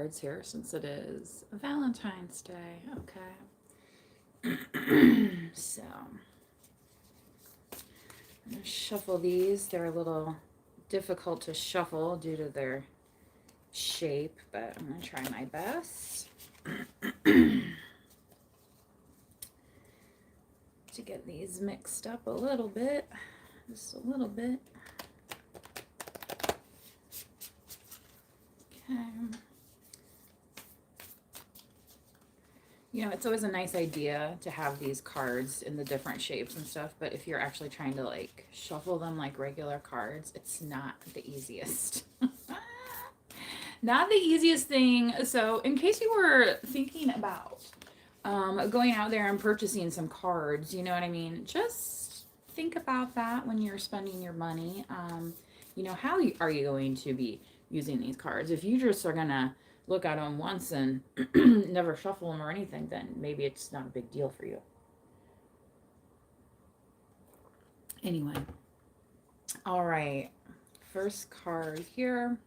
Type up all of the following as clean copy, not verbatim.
cards here since it is Valentine's Day. Okay. So, I'm going to shuffle these. They're a little difficult to shuffle due to their shape, but I'm going to try my best to get these mixed up a little bit. Just a little bit. Okay. You know, it's always a nice idea to have these cards in the different shapes and stuff, but if you're actually trying to like shuffle them like regular cards, it's not the easiest. Not the easiest thing. So in case you were thinking about going out there and purchasing some cards, you know what I mean? Just think about that when you're spending your money. You know, how are you going to be using these cards? If you just are going to look at them once and never shuffle them or anything, then maybe it's not a big deal for you. Anyway. All right. First card here.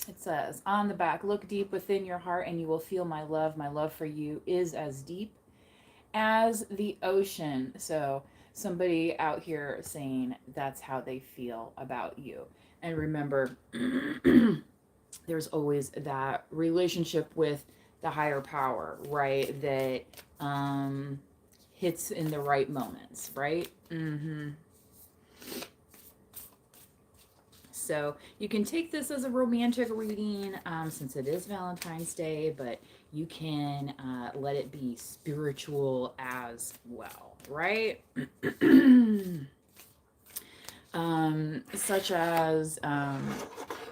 It says, on the back, look deep within your heart and you will feel my love. My love for you is as deep as the ocean. So somebody out here saying that's how they feel about you. And remember, there's always that relationship with the higher power, right? That hits in the right moments, right? So you can take this as a romantic reading since it is Valentine's Day, but you can let it be spiritual as well, right? Such as,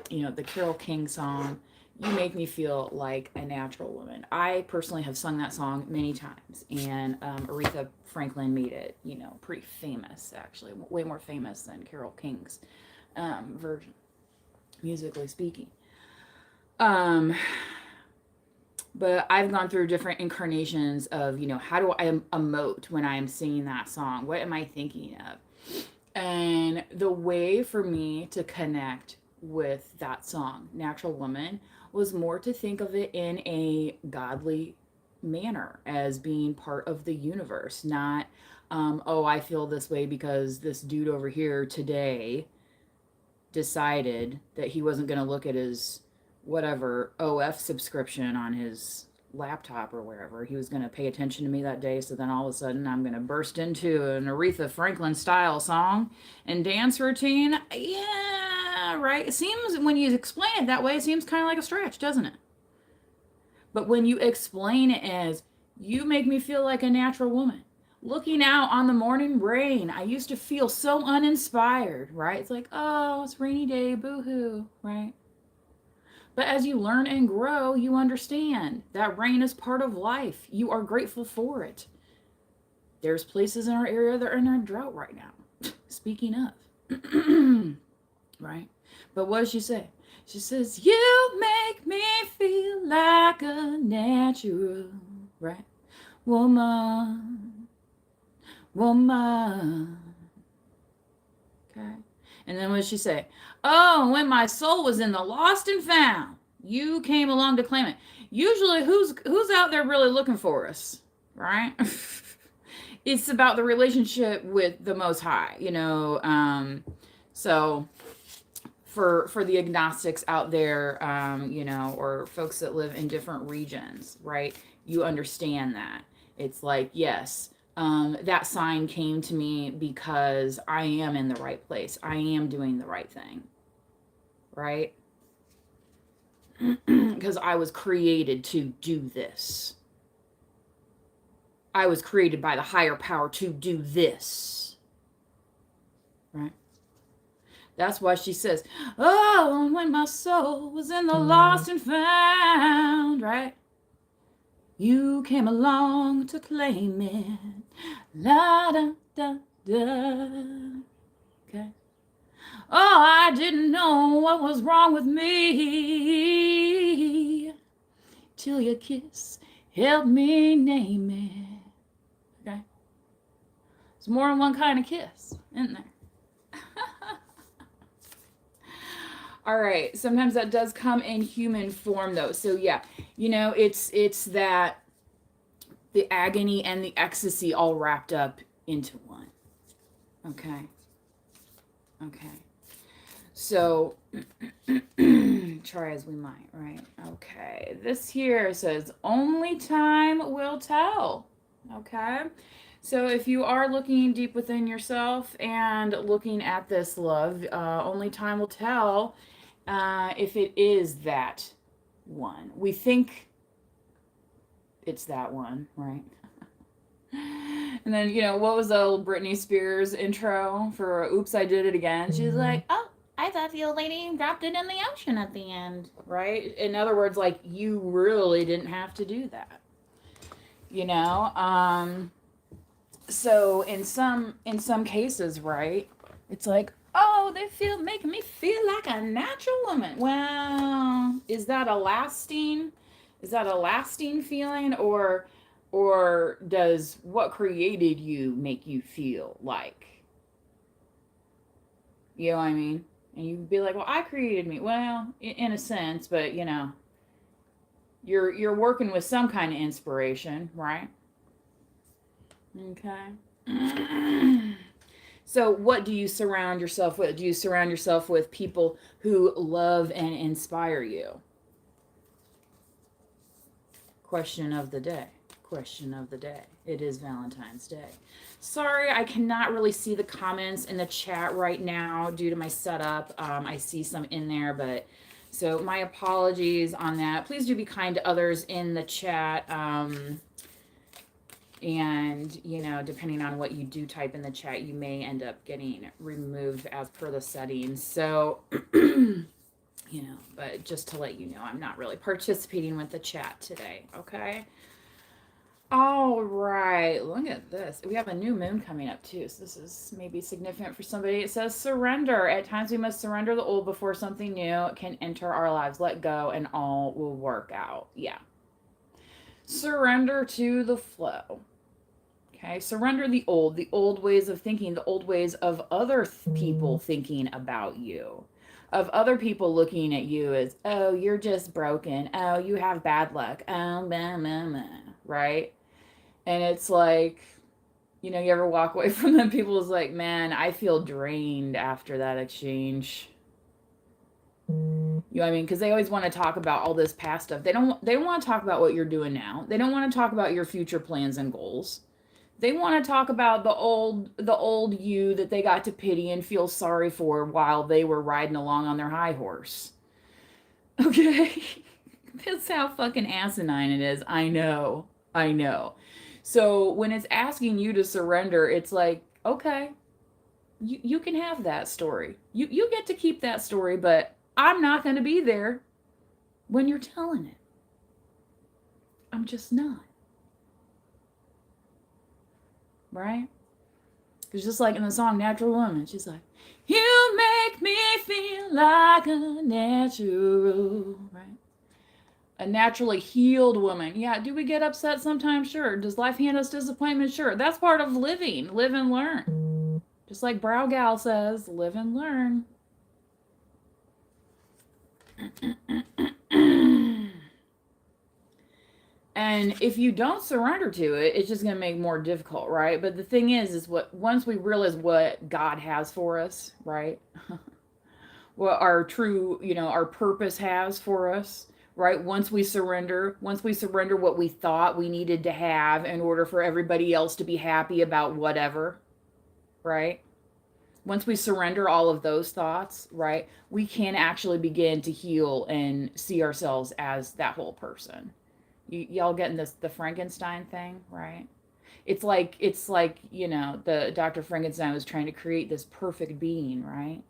you know, the Carole King song, You Make Me Feel Like a Natural Woman. I personally have sung that song many times, and Aretha Franklin made it, you know, pretty famous, actually, way more famous than Carole King's version, musically speaking. But I've gone through different incarnations of, you know, how do I emote when I am singing that song? What am I thinking of? And the way for me to connect with that song, Natural Woman, was more to think of it in a godly manner as being part of the universe, not, oh, I feel this way because this dude over here today decided that he wasn't going to look at his whatever OF subscription on his laptop or wherever. He was going to pay attention to me that day. So then all of a sudden I'm going to burst into an Aretha Franklin style song and dance routine. Yeah, right. It seems, when you explain it that way, it seems kind of like a stretch, doesn't it? But when you explain it as, you make me feel like a natural woman. Looking out on the morning rain, I used to feel so uninspired, right? It's like, oh, it's rainy day, boo-hoo, right? But as you learn and grow, you understand that rain is part of life. You are grateful for it. There's places in our area that are in a drought right now. Speaking of. Right? But what does she say? She says, you make me feel like a natural, right? Woman. Okay. And then what did she say? Oh, when my soul was in the lost and found, you came along to claim it. Usually who's out there really looking for us, right? It's about the relationship with the Most High, you know. So for the agnostics out there, you know, or folks that live in different regions, right? You understand that. It's like, yes, that sign came to me because I am in the right place. I am doing the right thing, right? Because I was created to do this. I was created by the higher power to do this, right? That's why she says, oh, when my soul was in the lost and found, right? You came along to claim it. La da da da. Okay. Oh, I didn't know what was wrong with me till your kiss helped me name it. Okay. It's more than one kind of kiss, isn't there? All right. Sometimes that does come in human form though. So yeah, it's that the agony and the ecstasy all wrapped up into one. Okay. Okay. So try as we might, right? Okay. This here says only time will tell. Okay. So if you are looking deep within yourself and looking at this love, only time will tell if it is that one. We think it's that one, right? And then, what was the old Britney Spears intro for Oops, I Did It Again? She's like, oh, I thought the old lady dropped it in the ocean at the end, right? In other words, like, you really didn't have to do that, you know? So in some cases, right, it's like, oh, they feel making me feel like a natural woman. Well, is that a lasting feeling, or does what created you make you feel like, you know what I mean? And you'd be like, well, I created me. Well, in a sense, but you're working with some kind of inspiration, right? Okay. So what do you surround yourself with? Do you surround yourself with people who love and inspire you? Question of the day. Question of the day. It is Valentine's Day. Sorry, I cannot really see the comments in the chat right now due to my setup. I see some in there, but so my apologies on that. Please do be kind to others in the chat. And, depending on what you do type in the chat, you may end up getting removed as per the settings. So, but just to let you know, I'm not really participating with the chat today, okay? All right, look at this. We have a new moon coming up too, so this is maybe significant for somebody. It says surrender. At times we must surrender the old before something new can enter our lives. Let go and all will work out. Yeah. Surrender to the flow. Okay, surrender the old ways of thinking, the old ways of other people thinking about you, of other people looking at you as, oh, you're just broken. Oh, you have bad luck. Oh, blah, blah, blah, right? And it's like, you ever walk away from them, people's like, man, I feel drained after that exchange. You know what I mean? Because they always want to talk about all this past stuff. They don't want to talk about what you're doing now. They don't want to talk about your future plans and goals. They want to talk about the old you that they got to pity and feel sorry for while they were riding along on their high horse. Okay? That's how fucking asinine it is. I know. So when it's asking you to surrender, it's like, okay, you can have that story. You get to keep that story, but I'm not going to be there when you're telling it. I'm just not. Right? It's just like in the song Natural Woman. She's like, you make me feel like a natural, right? A naturally healed woman. Yeah, do we get upset sometimes? Sure. Does life hand us disappointment? Sure. That's part of living. Live and learn. Just like Brow Gal says, live and learn. And if you don't surrender to it, it's just going to make it more difficult, right? But the thing is once we realize what God has for us, right? What our true, our purpose has for us, right? Once we surrender what we thought we needed to have in order for everybody else to be happy about whatever, right? Once we surrender all of those thoughts, right, we can actually begin to heal and see ourselves as that whole person. Y'all getting the Frankenstein thing, right? It's like the Dr. Frankenstein was trying to create this perfect being, right?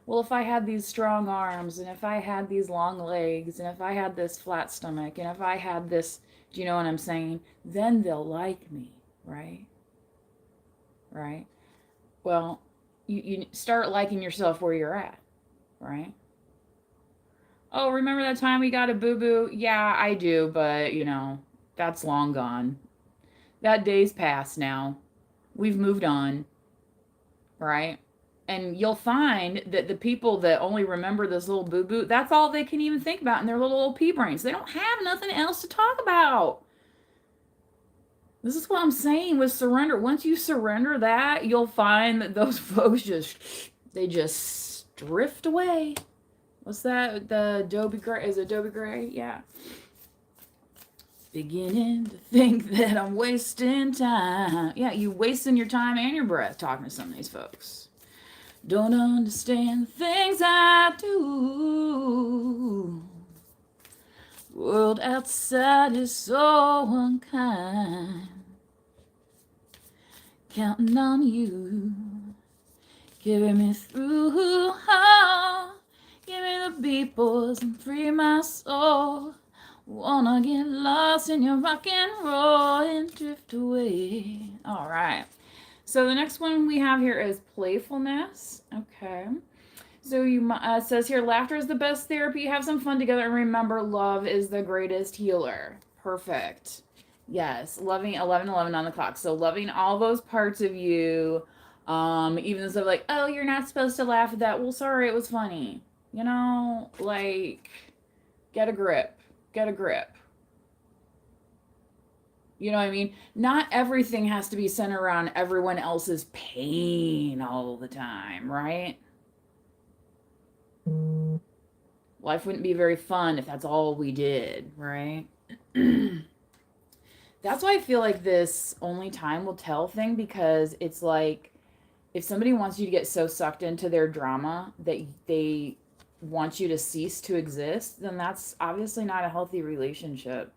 Well, if I had these strong arms, and if I had these long legs, and if I had this flat stomach, and if I had this, do you know what I'm saying? Then they'll like me, right? Right? Well, you start liking yourself where you're at, right? Oh, remember that time we got a boo-boo? Yeah, I do, but, that's long gone. That day's passed now. We've moved on, right? and you'll find that the people that only remember this little boo-boo, that's all they can even think about in their little old pea brains. They don't have nothing else to talk about. This is what I'm saying with surrender. Once you surrender that, you'll find that those folks just drift away. What's that? The Adobe Gray? Is it Adobe Gray? Yeah. Beginning to think that I'm wasting time. Yeah, you wasting your time and your breath talking to some of these folks. Don't understand the things I do. World outside is so unkind. Counting on you, carry me through. Oh, give me the beat, boys, and free my soul. Wanna get lost in your rock and roll and drift away. All right. So the next one we have here is playfulness. Okay. So you says here, laughter is the best therapy. Have some fun together, and remember, love is the greatest healer. Perfect. Yes, loving 11:11 on the clock. So loving all those parts of you, even the stuff like, oh, you're not supposed to laugh at that. Well, sorry, it was funny. You know, like, get a grip. Get a grip. You know what I mean? Not everything has to be centered around everyone else's pain all the time, right? Life wouldn't be very fun if that's all we did, right? That's why I feel like this only time will tell thing, because it's like if somebody wants you to get so sucked into their drama that they want you to cease to exist, then that's obviously not a healthy relationship.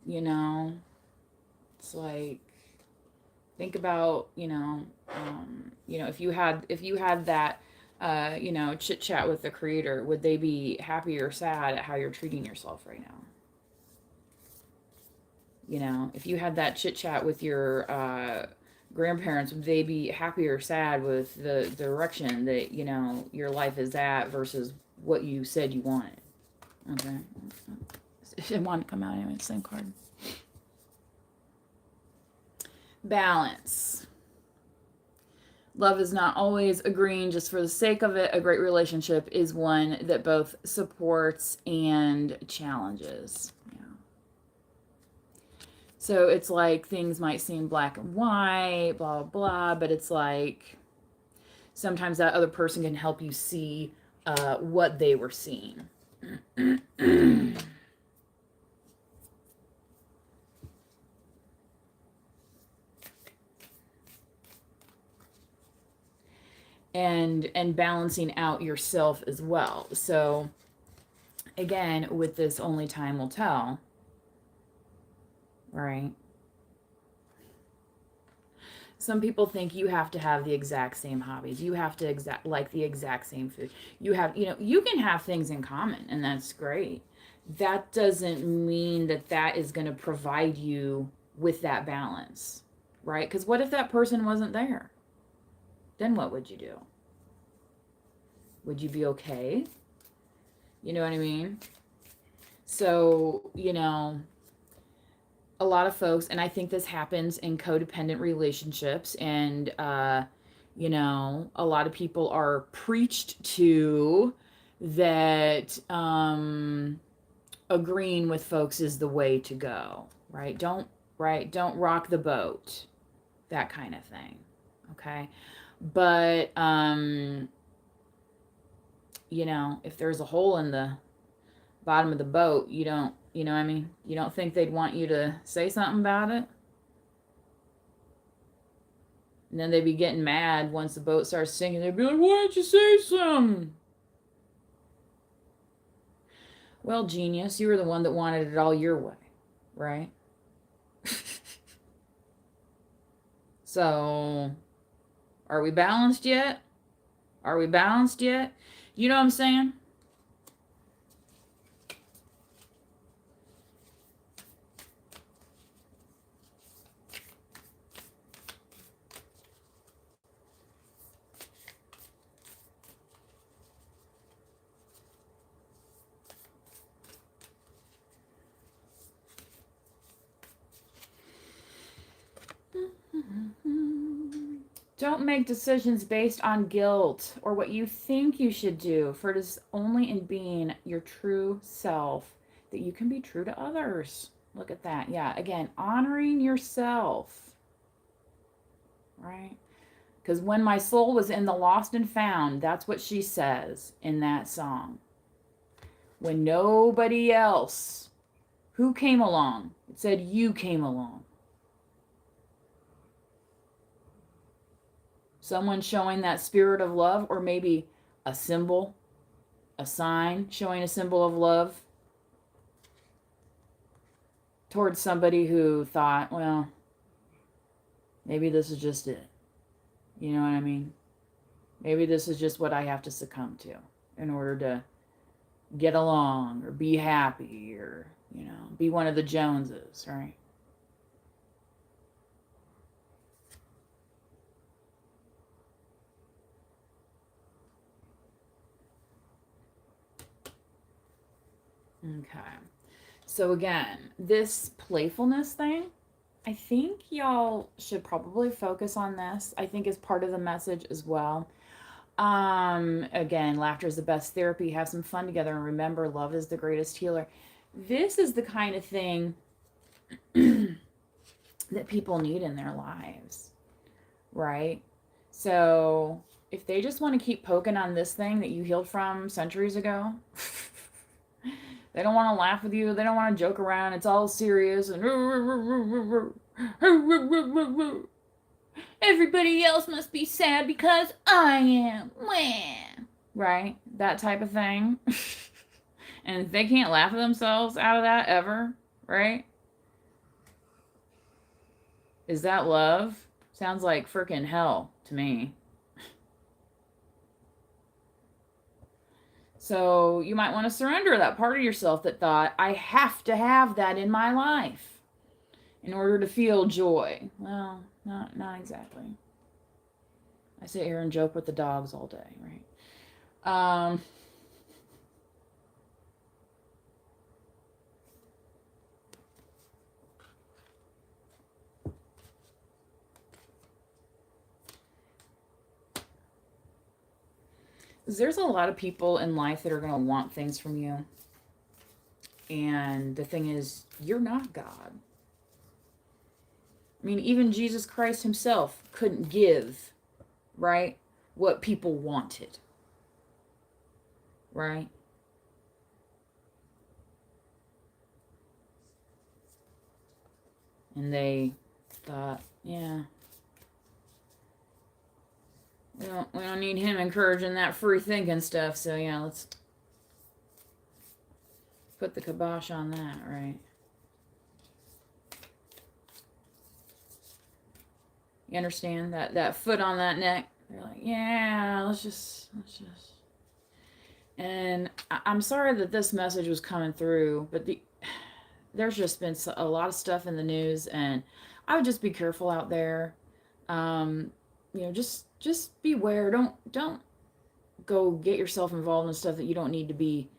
You know, it's like, think about, if you had that, chit chat with the creator, would they be happy or sad at how you're treating yourself right now? You know, if you had that chit chat with your grandparents, would they be happy or sad with the direction that, your life is at versus what you said you wanted? Okay. It wanted to come out anyway, same card. Balance. Love is not always agreeing just for the sake of it. A great relationship is one that both supports and challenges. Yeah. So it's like things might seem black and white, blah, blah, blah, but it's like sometimes that other person can help you see what they were seeing. and balancing out yourself as well. So again, with this only time will tell, right? Some people think you have to have the exact same hobbies. You have to like the exact same food. You can have things in common, and that's great. That doesn't mean that is going to provide you with that balance, right? Because what if that person wasn't there? Then what would you do? Would you be okay? You know what I mean? So, a lot of folks, and I think this happens in codependent relationships, and, a lot of people are preached to that agreeing with folks is the way to go, right? Don't rock the boat, that kind of thing, okay? But, if there's a hole in the bottom of the boat, you know what I mean? You don't think they'd want you to say something about it? And then they'd be getting mad once the boat starts sinking. They'd be like, why didn't you say something? Well, genius, you were the one that wanted it all your way, right? So, are we balanced yet? Are we balanced yet? You know what I'm saying? Don't make decisions based on guilt or what you think you should do, for it is only in being your true self that you can be true to others. Look at that. Yeah, again, honoring yourself, right? Because when my soul was in the lost and found, that's what she says in that song. When nobody else, who came along? It said you came along. Someone showing that spirit of love, or maybe a symbol, a sign showing a symbol of love towards somebody who thought, well, maybe this is just it. You know what I mean? Maybe this is just what I have to succumb to in order to get along or be happy or, be one of the Joneses, right? Okay. So again, this playfulness thing, I think y'all should probably focus on this. I think is part of the message as well. Again, laughter is the best therapy. Have some fun together and remember, love is the greatest healer. This is the kind of thing that people need in their lives, right? So if they just want to keep poking on this thing that you healed from centuries ago, they don't want to laugh with you. They don't want to joke around. It's all serious and everybody else must be sad because I am. Right? That type of thing. And if they can't laugh at themselves out of that ever, right? Is that love? Sounds like freaking hell to me. So you might want to surrender that part of yourself that thought, I have to have that in my life in order to feel joy. Well, not exactly. I sit here and joke with the dogs all day, right? There's a lot of people in life that are going to want things from you. And the thing is, you're not God. I mean, even Jesus Christ himself couldn't give, right, what people wanted. Right? And they thought, yeah, we don't need him encouraging that free thinking stuff, so yeah, let's put the kibosh on that, right? You understand? That foot on that neck. They're like, yeah, let's just. And I'm sorry that this message was coming through, but there's just been a lot of stuff in the news, and I would just be careful out there. Just beware. Don't go get yourself involved in stuff that you don't need to be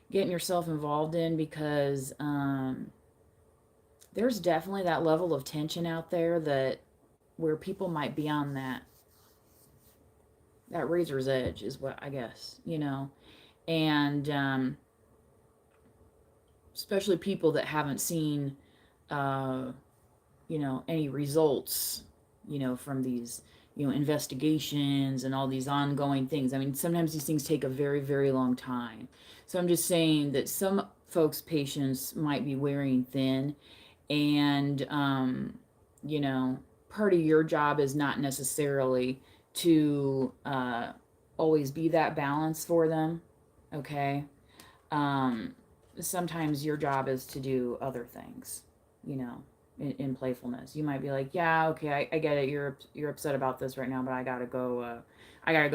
getting yourself involved in, because there's definitely that level of tension out there that where people might be on that razor's edge is what I guess, and especially people that haven't seen any results from these investigations and all these ongoing things. I mean, sometimes these things take a very, very long time. So I'm just saying that some folks' patience might be wearing thin, and part of your job is not necessarily to always be that balance for them. Okay. Sometimes your job is to do other things, in playfulness. You might be like, yeah, okay, I get it. You're upset about this right now, but I gotta go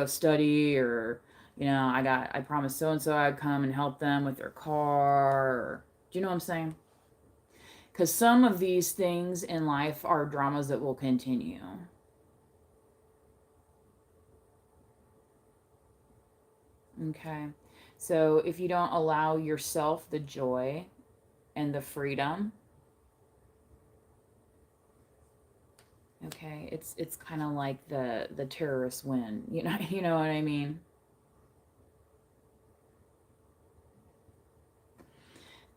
study, or I promised so and so I'd come and help them with their car. Or, do you know what I'm saying? Because some of these things in life are dramas that will continue. Okay. So if you don't allow yourself the joy and the freedom, Okay, it's kind of like the terrorists win. You know what I mean?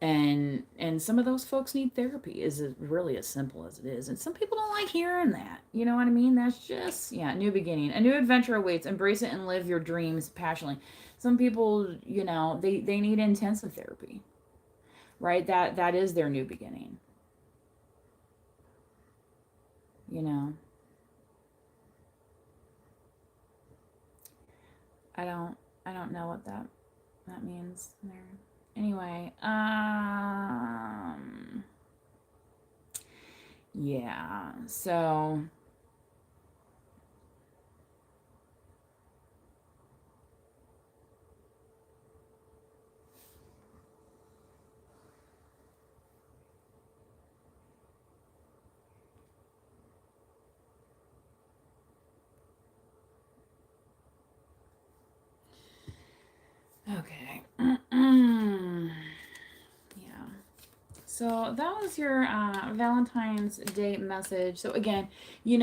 And some of those folks need therapy. Is it really as simple as it is? And some people don't like hearing that. You know what I mean? That's just, yeah, new beginning. A new adventure awaits. Embrace it and live your dreams passionately. Some people, they need intensive therapy, right? That is their new beginning. You know, I don't I don't know what that means there. Anyway, yeah. So, okay. Yeah. So that was your Valentine's Day message. So again, it's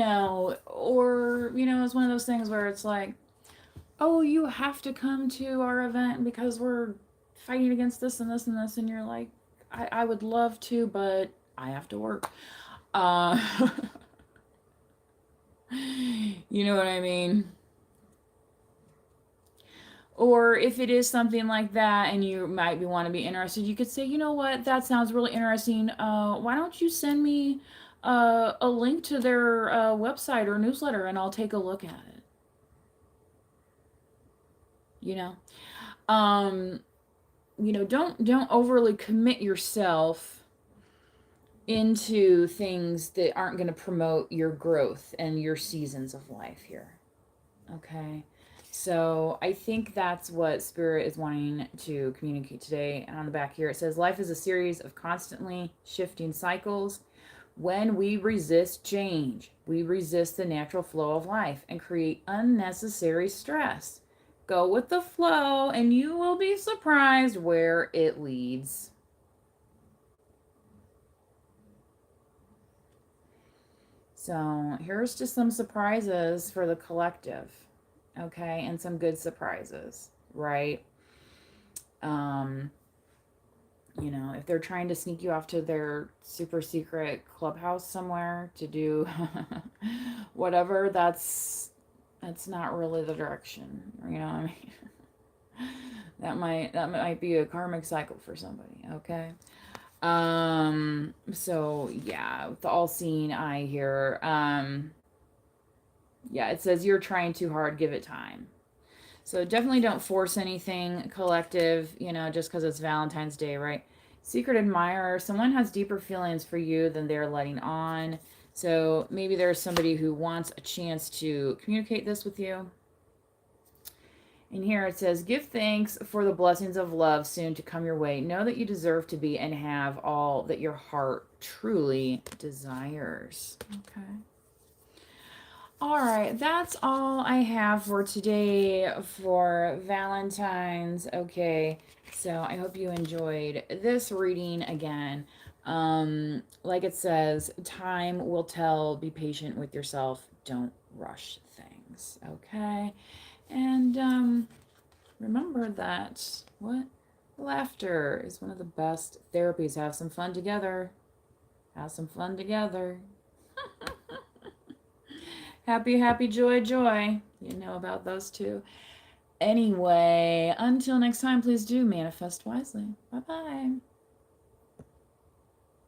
one of those things where it's like, oh, you have to come to our event because we're fighting against this and this and this, and you're like, I would love to, but I have to work. Uh, you know what I mean? Or if it is something like that and you might want to be interested, you could say, you know what, that sounds really interesting. Why don't you send me a link to their website or newsletter and I'll take a look at it. You know, um, don't overly commit yourself into things that aren't going to promote your growth and your seasons of life here. Okay. So I think that's what Spirit is wanting to communicate today. And on the back here, it says life is a series of constantly shifting cycles. When we resist change, we resist the natural flow of life and create unnecessary stress. Go with the flow, and you will be surprised where it leads. So, here's just some surprises for the collective, okay? And some good surprises, right? Um, if they're trying to sneak you off to their super secret clubhouse somewhere to do whatever, that's not really the direction. You know what I mean? That might be a karmic cycle for somebody, okay? So yeah, with the all-seeing eye here. Yeah, it says you're trying too hard, give it time. So definitely don't force anything collective, just because it's Valentine's Day, right? Secret admirer, someone has deeper feelings for you than they're letting on. So maybe there's somebody who wants a chance to communicate this with you. And here it says, give thanks for the blessings of love soon to come your way. Know that you deserve to be and have all that your heart truly desires. Okay. All right, that's all I have for today for Valentine's. Okay, so I hope you enjoyed this reading again. Like it says, time will tell. Be patient with yourself. Don't rush things. Okay, and remember that laughter is one of the best therapies. Have some fun together. Have some fun together. Happy, happy, joy, joy. You know about those two. Anyway, until next time, please do manifest wisely. Bye bye.